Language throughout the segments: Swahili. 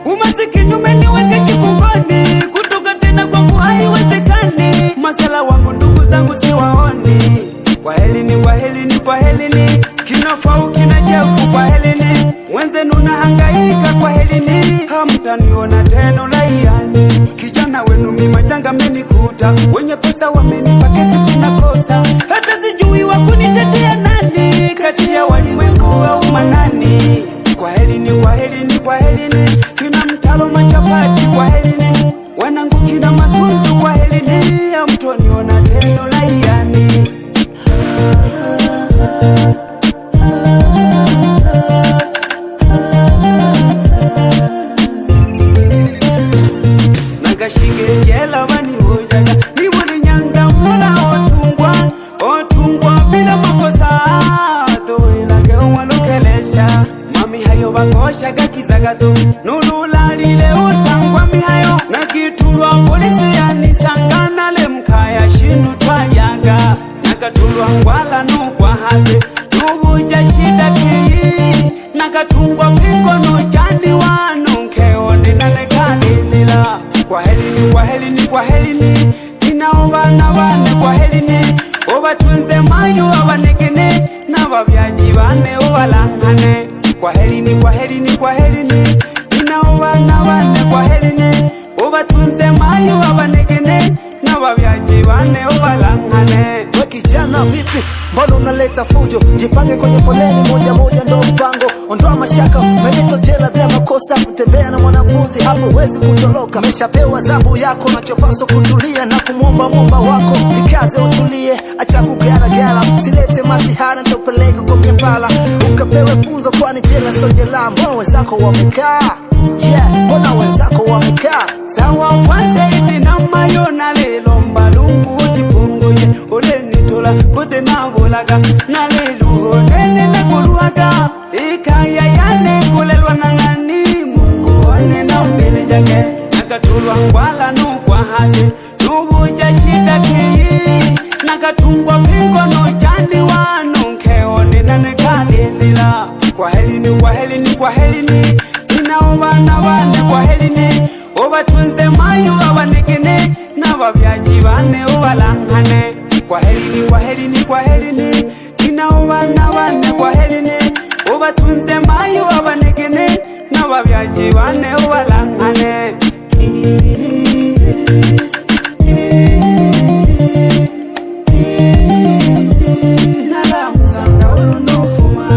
Umasikini umeniweka kifungoni, kutoka tena kwangu haiwezekani. Masela wangu ndugu zangu siwaoni. Kwa helini, kwa helini, kwa helini, kinafau kinachafu kwa helini. Wenzenu nahangaika kwa helini, hamtaniona tena ulaiani. Kijana wenu mimi majanga menikuta, wenye pesa wamenipa kesi sina kosa. Hata sijui wakunitetea nani, kati ya walimwengu au manani. Kwa helini, kwa helini, kwa helini, kina mtalo machapati kwa helini. Wanangu kina masunzu kwa helini, hamtoniona tena ulaiani. Nagashige jela wani ujaga, ni wani nyanga mwana otungwa bila makosa. Doi lage uwalukelesha, mami hayo bakosha kakizagado. Nulula lile usangwa mihayo, nakitulwa polisi yanisangana le mkaya shinu twajaga. Nakatulwa ngwala nukwa hase, nubuja shida kii. Nakatungwa pingo nujani wanu nkeone nanekanilila. Kwa helini, kwa helini, kwa helini, ninaobana bane kwa helini. Obatunze mayu abanegene, nababyaji bane obalangane. Kwa helini, kwa helini, kwa helini, ninaobana bane kwa helini. Obatunze mayu abanegene, nababyaji bane obalangane. We kijana vipi, mbona unaleta fujo? Jipange kwenye foleni moja moja ndo mpango. Ondoa mashaka, umeletwa jela bila makosa. Kutembea na mwanafunzi hapo huwezi kutoroka. Umeshapewa adhabu yako, unachopaswa kutulia na kumwomba Muumba wako. Jikaze utulie, acha kugaragara, silete masihara nitopeleke kwa mkefala. Ukapewe funzo kwani jela sio jela. Mbona wenzako wamekaa? Mbona wenzako wamekaa? Sawa fande itina mayo na lelo mbalungu ujipunguye. Ole nitola kote na bolaga, na lelu nene na kuluaga. Ikaya yane kulelwa na nani, Mungu wane na mbele jake. Nakatulwa ngwala nukwa hase, nubuja shida kii. Nakatungwa pingo nujani wanu nkeone nanekalilila. Kwa helini, kwa helini, kwa helini, ninaobana bane kwa helini. Obatunze mayu abanegene, nababyaji bane obalangane. Kwa helini, kwa helini, kwa helini, ninaobana bane kwa helini. Obatunze mayu abanegene, nababyaji bane obalangane. Nalamzanga ulunofuma,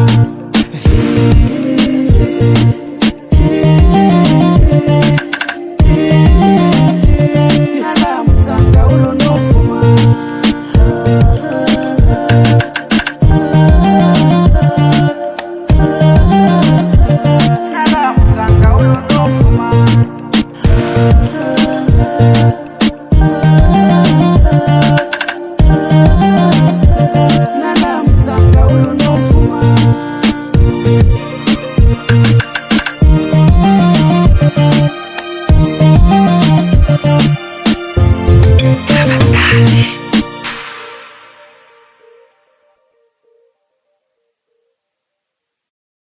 nalamzanga ulunofuma.